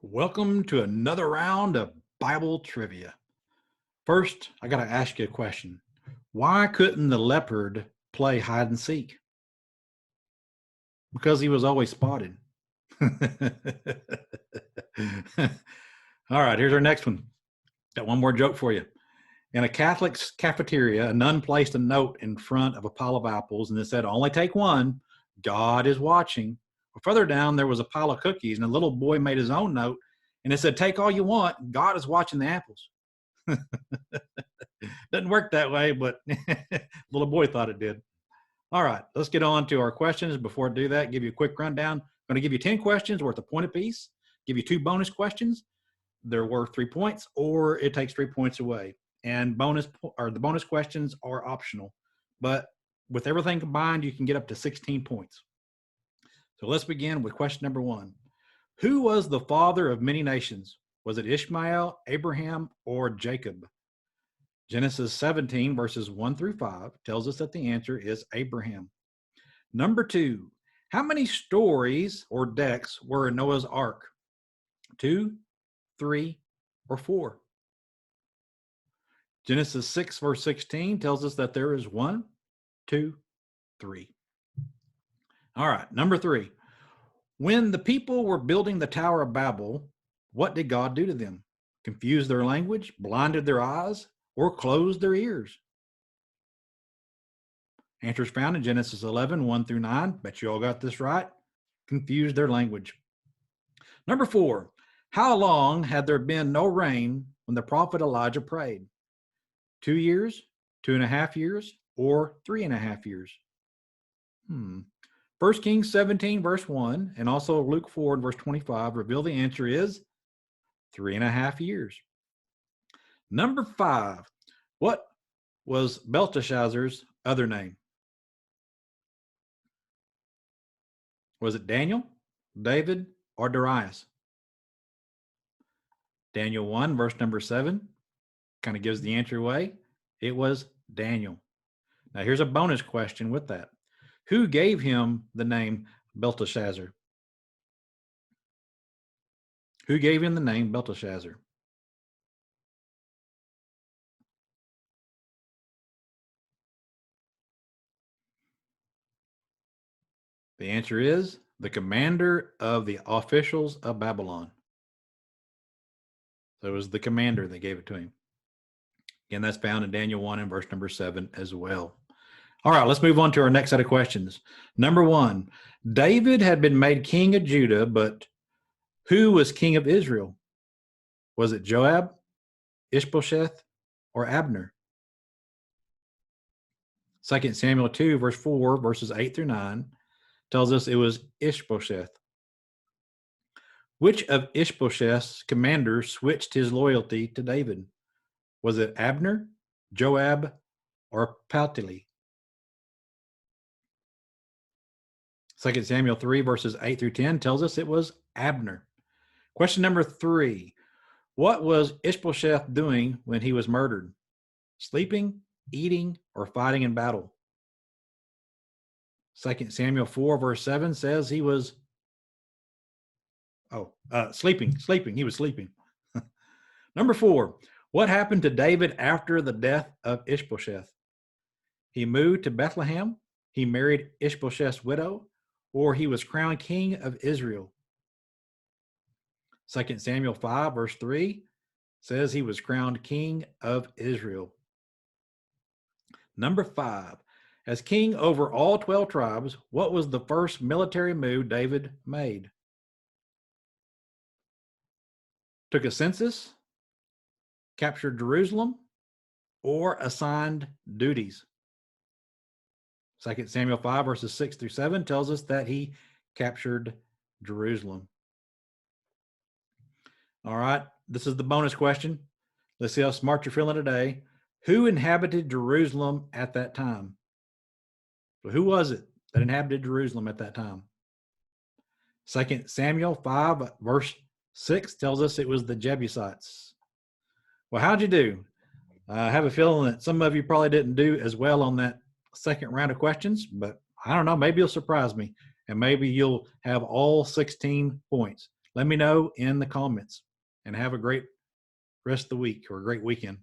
Welcome to another round of Bible trivia. First, I got to ask you a question. Why couldn't the leopard play hide and seek? Because he was always spotted. All right, here's our next one. Got one more joke for you. In a Catholic's cafeteria, a nun placed a note in front of a pile of apples and it said, "Only take one. God is watching." Well, further down, there was a pile of cookies and a little boy made his own note and it said, "Take all you want. God is watching the apples." Doesn't work that way, but little boy thought it did. All right, let's get on to our questions. Before I do that, give you a quick rundown. I'm going to give you 10 questions worth a point apiece, give you 2 bonus questions. They're worth 3 points, or it takes 3 points away. And the bonus questions are optional, but with everything combined, you can get up to 16 points. So let's begin with question number 1. Who was the father of many nations? Was it Ishmael, Abraham, or Jacob? Genesis 17 verses 1 through 5 tells us that the answer is Abraham. Number 2, how many stories or decks were in Noah's Ark? 2, 3, or 4? Genesis 6 verse 16 tells us that there is 1, 2, 3. All right, number 3. When the people were building the Tower of Babel, what did God do to them? Confuse their language, blinded their eyes, or closed their ears? Answers found in Genesis 11, 1 through 9. Bet you all got this right. Confused their language. Number 4. How long had there been no rain when the prophet Elijah prayed? 2 years, 2.5 years, or 3.5 years? 1 Kings 17 verse 1 and also Luke 4 verse 25 reveal the answer is 3.5 years. Number 5. What was Belteshazzar's other name? Was it Daniel, David, or Darius? Daniel 1 verse number 7 kind of gives the answer away. It was Daniel. Now here's a bonus question with that. Who gave him the name Belteshazzar? Who gave him the name Belteshazzar? The answer is the commander of the officials of Babylon. So it was the commander that gave it to him. Again, that's found in Daniel 1 and verse number 7 as well. All right, let's move on to our next set of questions. Number 1, David had been made king of Judah, but who was king of Israel? Was it Joab, Ishbosheth, or Abner? 2 Samuel 2 verse 4 verses 8 through 9 tells us it was Ishbosheth. Which of Ishbosheth's commanders switched his loyalty to David? Was it Abner, Joab, or Paltiel? 2 Samuel 3 verses 8 through 10 tells us it was Abner. Question number 3. What was Ishbosheth doing when he was murdered? Sleeping, eating, or fighting in battle? 2 Samuel 4 verse 7 says he was sleeping. He was sleeping. Number 4. What happened to David after the death of Ishbosheth? He moved to Bethlehem, he married Ishbosheth's widow, or he was crowned king of Israel. 2 Samuel 5 verse 3 says he was crowned king of Israel. Number 5. As king over all 12 tribes, what was the first military move David made? Took a census, captured Jerusalem, or assigned duties? 2 Samuel 5 verses 6 through 7 tells us that he captured Jerusalem. All right, this is the bonus question. Let's see how smart you're feeling today. Who inhabited Jerusalem at that time? So who was it that inhabited Jerusalem at that time? 2 Samuel 5 verse 6 tells us it was the Jebusites. Well, how'd you do? I have a feeling that some of you probably didn't do as well on that second round of questions, but I don't know, maybe you'll surprise me and maybe you'll have all 16 points. Let me know in the comments, and have a great rest of the week or a great weekend.